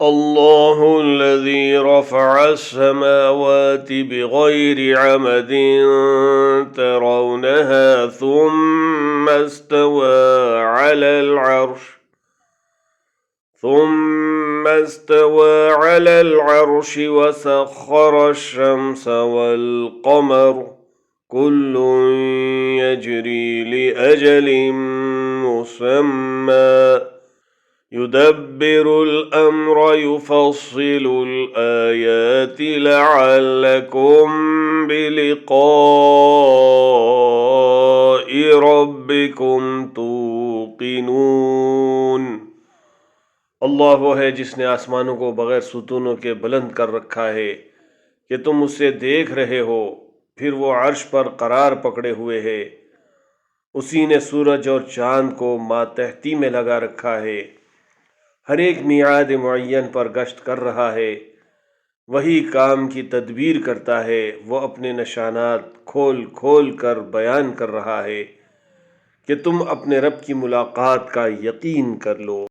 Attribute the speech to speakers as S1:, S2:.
S1: अल्लाहु अल्लज़ी रफ़अस समावाति बिग़ैरि अमदिन तरौनहा थुम्मा इस्तवा अलल अर्श वसख़्ख़र अश-शम्स वल क़मर कुल्लुन यजरी लिअजलिन मुसम्मा युदब्बिरुल अम्र युफ़स्सिलुल आयाति लअल्लकुम बिलिक़ाइ रब्बिकुम तूक़िनून। अल्लाह वो है जिसने आसमानों को बग़ैर सुतूनों के बुलंद कर रखा है कि तुम उसे देख रहे हो, फिर वो अर्श पर करार पकड़े हुए है। उसी ने सूरज और चाँद को मातहती में लगा रखा है, हर एक मियाद मुअय्यन पर गश्त कर रहा है। वही काम की तदबीर करता है, वो अपने निशानात खोल खोल कर बयान कर रहा है कि तुम अपने रब की मुलाकात का यकीन कर लो।